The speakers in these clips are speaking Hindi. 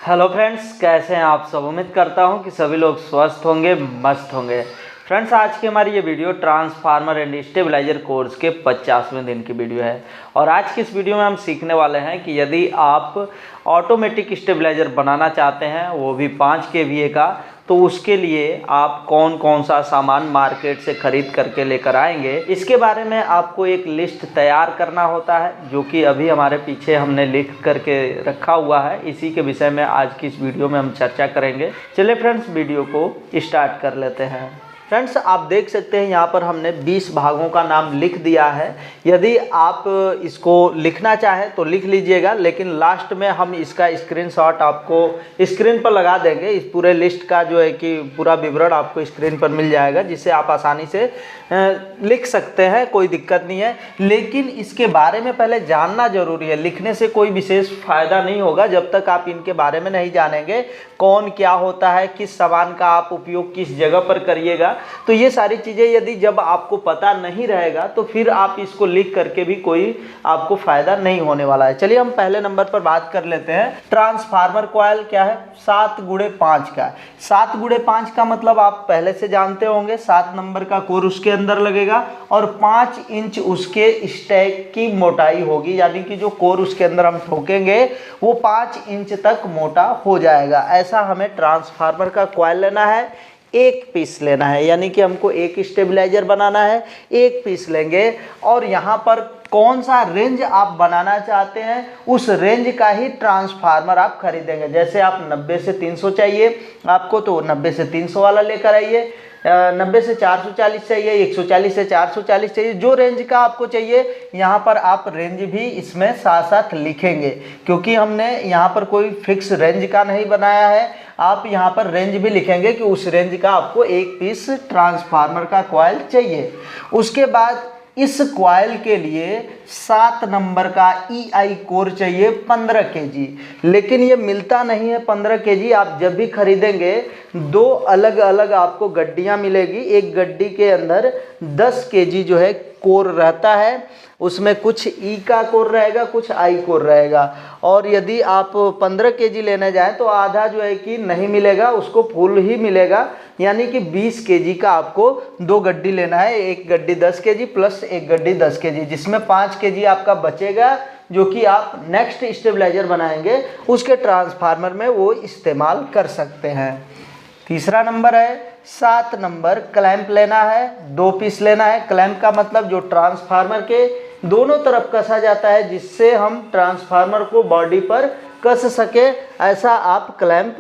हेलो फ्रेंड्स, कैसे हैं आप सब। उम्मीद करता हूं कि सभी लोग स्वस्थ होंगे, मस्त होंगे। फ्रेंड्स, आज की हमारी ये video transformer and stabiliser course के 50वें दिन की वीडियो है। और आज की इस वीडियो में हम सीखने वाले हैं कि यदि आप ऑटोमेटिक स्टेबलाइजर बनाना चाहते हैं, वो भी 5 kVA का, तो उसके लिए आप कौन कौन सा सामान मार्केट से ख़रीद करके लेकर आएंगे, इसके बारे में आपको एक लिस्ट तैयार करना होता है, जो कि अभी हमारे पीछे हमने लिख करके रखा हुआ है। इसी के विषय में आज की इस वीडियो में हम चर्चा करेंगे। चलिए फ्रेंड्स, वीडियो को स्टार्ट कर लेते हैं। फ्रेंड्स, आप देख सकते हैं यहाँ पर हमने 20 भागों का नाम लिख दिया है। यदि आप इसको लिखना चाहें तो लिख लीजिएगा, लेकिन लास्ट में हम इसका स्क्रीनशॉट आपको स्क्रीन पर लगा देंगे। इस पूरे लिस्ट का जो है कि पूरा विवरण आपको स्क्रीन पर मिल जाएगा, जिससे आप आसानी से लिख सकते हैं, कोई दिक्कत नहीं है। लेकिन इसके बारे में पहले जानना जरूरी है। लिखने से कोई विशेष फ़ायदा नहीं होगा जब तक आप इनके बारे में नहीं जानेंगे, कौन क्या होता है, किस सामान का आप उपयोग किस जगह पर करिएगा। तो ये सारी चीज़ें यदि जब आपको पता नहीं रहेगा तो फिर आप इसको लिख करके भी कोई आपको फ़ायदा नहीं होने वाला है। चलिए हम पहले नंबर पर बात कर लेते हैं। ट्रांसफार्मर कॉइल क्या है? 7x5 का। 7x5 का मतलब आप पहले से जानते होंगे। 7 नंबर का कोर उसके अंदर लगेगा और 5 इंच उसके स्टैक की मोटाई होगी, यानी कि जो कोर उसके अंदर हम ठोकेंगे वो 5 इंच तक मोटा हो जाएगा। ऐसा हमें ट्रांसफार्मर का कॉइल लेना है, एक पीस लेना है, यानी कि हमको एक स्टेबलाइजर बनाना है, एक पीस लेंगे। और यहाँ पर कौन सा रेंज आप बनाना चाहते हैं, उस रेंज का ही ट्रांसफार्मर आप खरीदेंगे। जैसे आप 90 से 300 चाहिए आपको, तो 90 से 300 वाला लेकर आइए। 90 से 440 चाहिए, 140 से 440 चाहिए, जो रेंज का आपको चाहिए। यहाँ पर आप रेंज भी इसमें साथ साथ लिखेंगे, क्योंकि हमने यहाँ पर कोई फिक्स रेंज का नहीं बनाया है। आप यहाँ पर रेंज भी लिखेंगे कि उस रेंज का आपको एक पीस ट्रांसफार्मर का कॉइल चाहिए। उसके बाद इस कॉइल के लिए 7 नंबर का EI कोर चाहिए 15 kg। लेकिन ये मिलता नहीं है 15 kg। आप जब भी खरीदेंगे 2 अलग अलग आपको गड्डियाँ मिलेगी। एक गड्डी के अंदर 10 kg जो है कोर रहता है, उसमें कुछ E का कोर रहेगा, कुछ I कोर रहेगा। और यदि आप 15 kg लेने जाएं तो आधा जो है कि नहीं मिलेगा, उसको फुल ही मिलेगा, यानी कि 20 kg का आपको 2 गड्डी लेना है। एक गड्डी 10 kg प्लस एक गड्डी 10 kg, जिसमें 5 kg आपका बचेगा, जो कि आप नेक्स्ट स्टेबलाइजर बनाएंगे उसके ट्रांसफार्मर में वो इस्तेमाल कर सकते हैं। तीसरा नंबर है 7 नंबर क्लैंप लेना है, 2 पीस लेना है। क्लैंप का मतलब जो ट्रांसफार्मर के दोनों तरफ कसा जाता है, जिससे हम ट्रांसफार्मर को बॉडी पर कस सके, ऐसा आप क्लैंप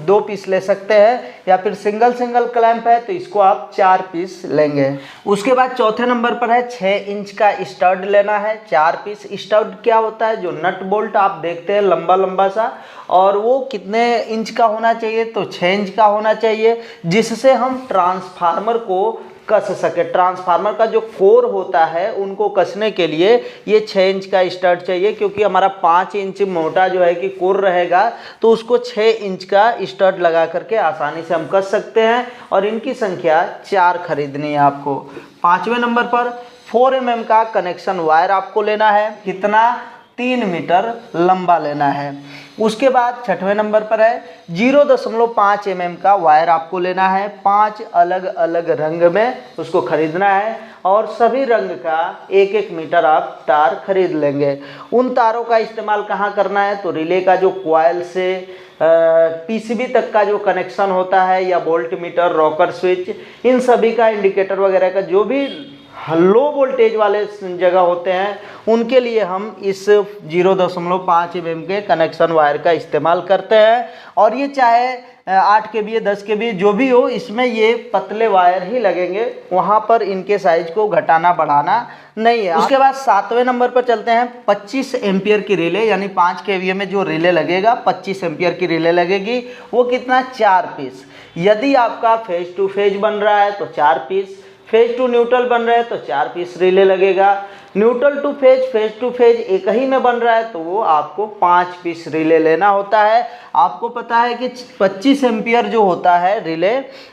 2 पीस ले सकते हैं। या फिर सिंगल क्लैंप है तो इसको आप 4 पीस लेंगे। उसके बाद चौथे नंबर पर है 6 इंच का स्टड लेना है, 4 पीस। स्टड क्या होता है? जो नट बोल्ट आप देखते हैं लंबा लंबा सा, और वो कितने इंच का होना चाहिए? तो 6 इंच का होना चाहिए, जिससे हम ट्रांसफार्मर को कस सके। ट्रांसफार्मर का जो कोर होता है उनको कसने के लिए ये 6 इंच का स्टड चाहिए, क्योंकि हमारा 5 इंच मोटा जो है कि कोर रहेगा, तो उसको 6 इंच का स्टड लगा करके आसानी से हम कस सकते हैं। और इनकी संख्या 4 खरीदनी है आपको। 5वें नंबर पर 4 mm का कनेक्शन वायर आपको लेना है। कितना? 3 मीटर लंबा लेना है। उसके बाद 6वें नंबर पर है 0.5 mm का वायर आपको लेना है। 5 अलग अलग रंग में उसको खरीदना है, और सभी रंग का 1-1 मीटर आप तार खरीद लेंगे। उन तारों का इस्तेमाल कहाँ करना है? तो रिले का जो कॉइल से PCB तक का जो कनेक्शन होता है, या वोल्ट मीटर, रॉकर स्विच, इन सभी का इंडिकेटर वगैरह का जो भी लो वोल्टेज वाले जगह होते हैं, उनके लिए हम इस 0.5 mm के कनेक्शन वायर का इस्तेमाल करते हैं। और ये चाहे 8 kVA 10 kVA जो भी हो, इसमें ये पतले वायर ही लगेंगे, वहाँ पर इनके साइज को घटाना बढ़ाना नहीं है। उसके बाद 7वें नंबर पर चलते हैं। 25 एम्पियर की रिले, यानी 5 kVA में जो रिले लगेगा 25 एम्पियर की रिले लगेगी। वो कितना? 4 पीस। यदि आपका फेज टू फेज बन रहा है तो 4 पीस, फेज टू न्यूट्रल बन रहा है तो 4 पीस रिले लगेगा। Neutral two phase, phase two phase एक ही में बन रहा है तो वो आपको 5 पीस रिले लेना होता है। आपको पता है कि 25 एम्पियर जो होता है रिले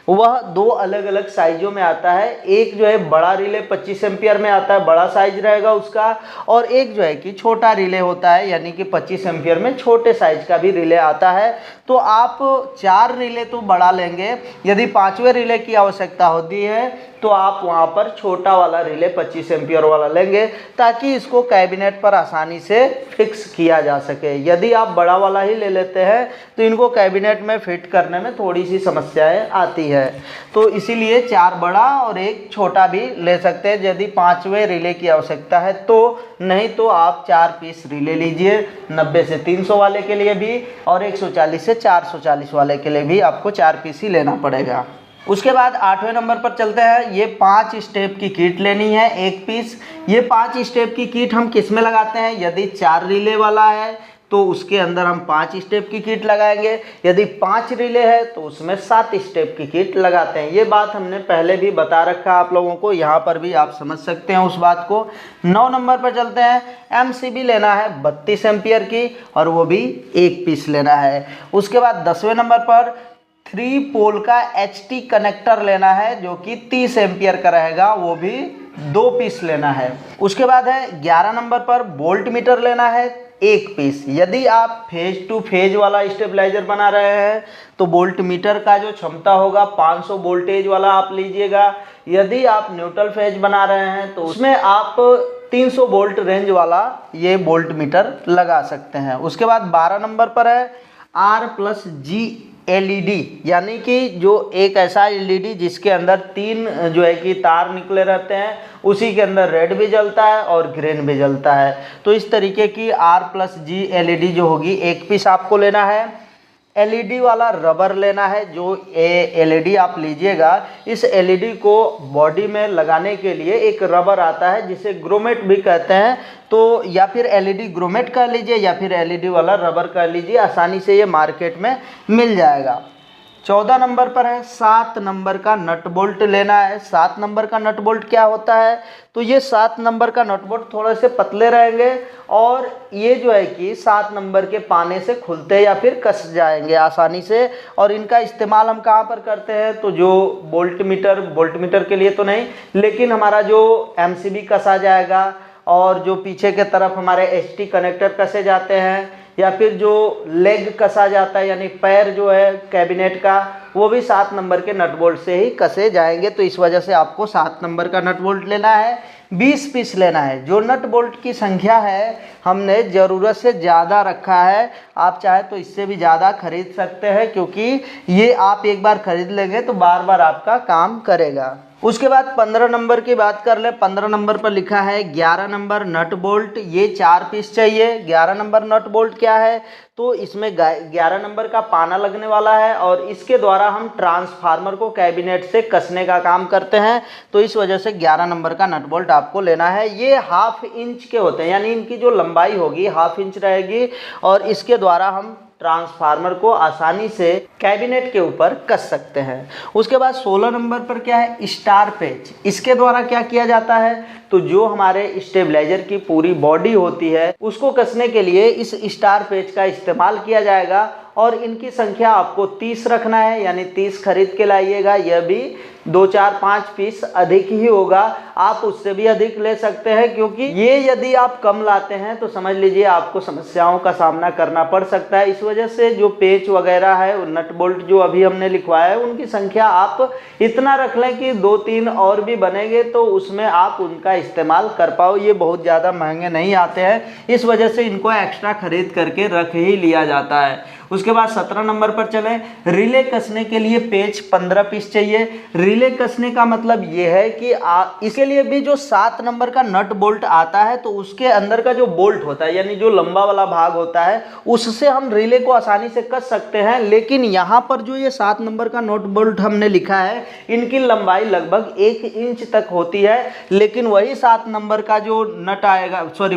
वह 2 अलग अलग साइजों में आता है। एक जो है बड़ा रिले 25 एम्पियर में आता है, बड़ा साइज रहेगा उसका, और एक जो है कि छोटा रिले होता है यानी कि 25 एम्पियर में छोटे साइज का भी रिले आता है। तो आप 4 रिले तो बड़ा लेंगे, यदि 5वें रिले की आवश्यकता होती है तो आप वहाँ पर छोटा वाला रिले 25 एम्पियर वाला लेंगे ताकि इसको कैबिनेट पर आसानी से फिक्स किया जा सके। यदि आप बड़ा वाला ही ले लेते हैं तो इनको कैबिनेट में फिट करने में थोड़ी सी समस्याएं आती है, तो इसीलिए 4 बड़ा और एक छोटा भी ले सकते हैं यदि 5वें रिले की आवश्यकता है तो। नहीं तो आप 4 पीस रिले लीजिए, 90 से 300 वाले के लिए भी और 140 से 440 वाले के लिए भी आपको 4 पीस ही लेना पड़ेगा। उसके बाद 8वें नंबर पर चलते हैं। ये 5 स्टेप की किट लेनी है 1 पीस। ये 5 स्टेप की किट हम किस में लगाते हैं, यदि 4 रिले वाला है तो उसके अंदर हम 5 स्टेप की किट लगाएंगे, यदि 5 रिले है तो उसमें 7 स्टेप की किट लगाते हैं। ये बात हमने पहले भी बता रखा है आप लोगों को, यहाँ पर भी आप समझ सकते हैं उस बात को। 9 नंबर पर चलते हैं। MCB लेना है 32 एम्पियर की और वो भी 1 पीस लेना है। उसके बाद 10वें नंबर पर 3 पोल का HT कनेक्टर लेना है जो कि 30 एम्पियर का रहेगा, वो भी 2 पीस लेना है। उसके बाद है 11 नंबर पर वोल्ट मीटर लेना है 1 पीस। यदि आप फेज टू फेज वाला स्टेबलाइजर बना रहे हैं तो वोल्ट मीटर का जो क्षमता होगा 500 वोल्टेज वाला आप लीजिएगा। यदि आप न्यूट्रल फेज बना रहे हैं तो उसमें आप 300 वोल्ट रेंज वाला ये वोल्ट मीटर लगा सकते हैं। उसके बाद 12 नंबर पर है R+G LED, यानी कि जो एक ऐसा LED जिसके अंदर 3 जो है कि तार निकले रहते हैं, उसी के अंदर रेड भी जलता है और ग्रीन भी जलता है। तो इस तरीके की R+G LED जो होगी 1 पीस आपको लेना है। LED वाला रबर लेना है। जो LED आप लीजिएगा, इस LED को बॉडी में लगाने के लिए एक रबर आता है जिसे ग्रोमेट भी कहते हैं, तो या फिर LED ग्रोमेट कर लीजिए या फिर LED वाला रबर कर लीजिए, आसानी से ये मार्केट में मिल जाएगा। 14 नंबर पर है 7 नंबर का नट बोल्ट लेना है। 7 नंबर का नट बोल्ट क्या होता है, तो ये 7 नंबर का नट बोल्ट थोड़े से पतले रहेंगे और ये जो है कि 7 नंबर के पाने से खुलते या फिर कस जाएंगे आसानी से। और इनका इस्तेमाल हम कहाँ पर करते हैं, तो जो वोल्ट मीटर के लिए तो नहीं, लेकिन हमारा जो MCB कसा जाएगा और जो पीछे के तरफ हमारे HT कनेक्टर कसे जाते हैं या फिर जो लेग कसा जाता है यानी पैर जो है कैबिनेट का, वो भी 7 नंबर के नट बोल्ट से ही कसे जाएंगे। तो इस वजह से आपको 7 नंबर का नट बोल्ट लेना है, 20 पीस लेना है। जो नट बोल्ट की संख्या है हमने ज़रूरत से ज़्यादा रखा है, आप चाहे तो इससे भी ज़्यादा खरीद सकते हैं क्योंकि ये आप एक बार खरीद लेंगे तो बार बार आपका काम करेगा। उसके बाद 15 नंबर की बात कर ले। 15 नंबर पर लिखा है 11 नंबर नट बोल्ट, ये 4 पीस चाहिए। 11 नंबर नट बोल्ट क्या है, तो इसमें 11 नंबर का पाना लगने वाला है और इसके द्वारा हम ट्रांसफार्मर को कैबिनेट से कसने का काम करते हैं। तो इस वजह से 11 नंबर का नट बोल्ट आपको लेना है। ये 1/2 इंच के होते हैं, यानी इनकी जो लंबाई होगी 1/2 इंच रहेगी और इसके द्वारा हम ट्रांसफार्मर को आसानी से कैबिनेट के ऊपर कस सकते हैं। उसके बाद 16 नंबर पर क्या है, स्टार पेच। इसके द्वारा क्या किया जाता है, तो जो हमारे स्टेबलाइजर की पूरी बॉडी होती है उसको कसने के लिए इस स्टार पेच का इस्तेमाल किया जाएगा और इनकी संख्या आपको 30 रखना है, यानी 30 खरीद के लाइएगा। यह भी 2, 4, 5 पीस अधिक ही होगा, आप उससे भी अधिक ले सकते हैं क्योंकि ये यदि आप कम लाते हैं तो समझ लीजिए आपको समस्याओं का सामना करना पड़ सकता है। इस वजह से जो पेच वगैरह है, नट बोल्ट जो अभी हमने लिखवाया है, उनकी संख्या आप इतना रख लें कि 2-3 और भी बनेंगे तो उसमें आप उनका इस्तेमाल कर पाओ। ये बहुत ज़्यादा महंगे नहीं आते हैं, इस वजह से इनको एक्स्ट्रा खरीद करके रख ही लिया जाता है। उसके बाद 17 नंबर पर चलें। रिले कसने के लिए पेच 15 पीस चाहिए। रिले कसने का मतलब ये है कि इसके लिए भी जो 7 नंबर का नट बोल्ट आता है तो उसके अंदर का जो बोल्ट होता है यानी जो लंबा वाला भाग होता है उससे हम रिले को आसानी से कस सकते हैं। लेकिन यहाँ पर जो ये 7 नंबर का नट बोल्ट हमने लिखा है इनकी लंबाई लगभग 1 इंच तक होती है, लेकिन वही 7 नंबर का जो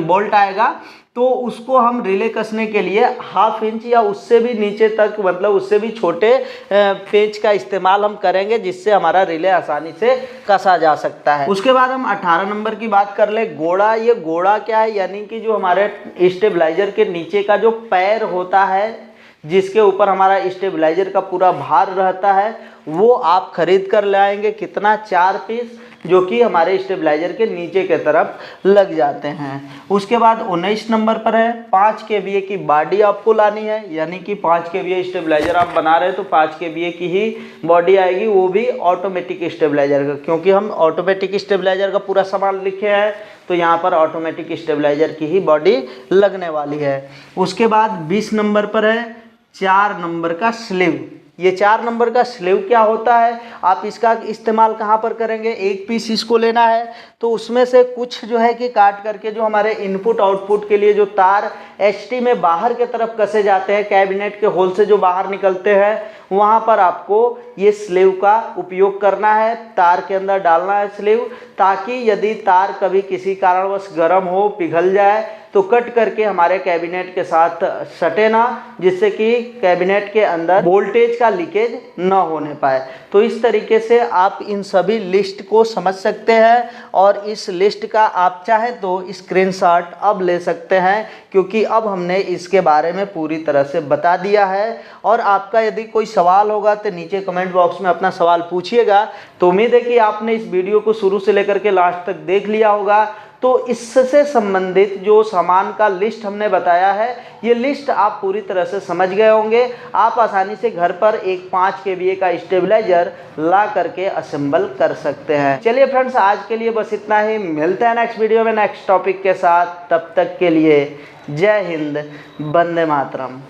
बोल्ट आएगा तो उसको हम रिले कसने के लिए 1/2 इंच या उससे भी नीचे तक, मतलब उससे भी छोटे पेंच का इस्तेमाल हम करेंगे, जिससे हमारा रिले आसानी से कसा जा सकता है। उसके बाद हम 18 नंबर की बात कर ले, गोड़ा। ये गोड़ा क्या है, यानी कि जो हमारे स्टेबलाइजर के नीचे का जो पैर होता है, जिसके ऊपर हमारा स्टेबलाइजर का पूरा भार रहता है, वो आप खरीद कर लाएंगे। कितना? 4 पीस, जो कि हमारे स्टेबलाइजर के नीचे के तरफ लग जाते हैं। उसके बाद 19 नंबर पर है 5 kVA की बॉडी आपको लानी है, यानी कि 5 kVA स्टेबलाइजर आप बना रहे हैं तो 5 kVA की ही बॉडी आएगी, वो भी ऑटोमेटिक स्टेबलाइजर का, क्योंकि हम ऑटोमेटिक स्टेबलाइजर का पूरा सामान लिखे हैं तो यहाँ पर ऑटोमेटिक स्टेबलाइजर की ही बॉडी लगने वाली है। उसके बाद 20 नंबर पर है 4 नंबर का स्लीव। ये 4 नंबर का स्लीव क्या होता है, आप इसका इस्तेमाल कहाँ पर करेंगे? एक पीस इसको लेना है, तो उसमें से कुछ जो है कि काट करके जो हमारे इनपुट आउटपुट के लिए जो तार एचटी में बाहर के तरफ कसे जाते हैं, कैबिनेट के होल से जो बाहर निकलते हैं, वहाँ पर आपको ये स्लीव का उपयोग करना है, तार के अंदर डालना है स्लीव, ताकि यदि तार कभी किसी कारणवश गर्म हो, पिघल जाए तो कट करके हमारे कैबिनेट के साथ सटे ना, जिससे कि कैबिनेट के अंदर वोल्टेज का लीकेज न होने पाए। तो इस तरीके से आप इन सभी लिस्ट को समझ सकते हैं, और इस लिस्ट का आप चाहें तो स्क्रीनशॉट अब ले सकते हैं, क्योंकि अब हमने इसके बारे में पूरी तरह से बता दिया है। और आपका यदि कोई सवाल होगा तो नीचे कमेंट बॉक्स में अपना सवाल पूछिएगा। तो उम्मीद है कि आपने इस वीडियो को शुरू से लेकर के लास्ट तक देख लिया होगा। तो इससे संबंधित जो सामान का लिस्ट हमने बताया है, ये लिस्ट आप पूरी तरह से समझ गए होंगे। आप आसानी से घर पर एक 5 kVA का स्टेबलाइजर ला करके असेंबल कर सकते हैं। चलिए फ्रेंड्स, आज के लिए बस इतना ही। मिलते हैं नेक्स्ट वीडियो में नेक्स्ट टॉपिक के साथ। तब तक के लिए जय हिंद, वंदे मातरम।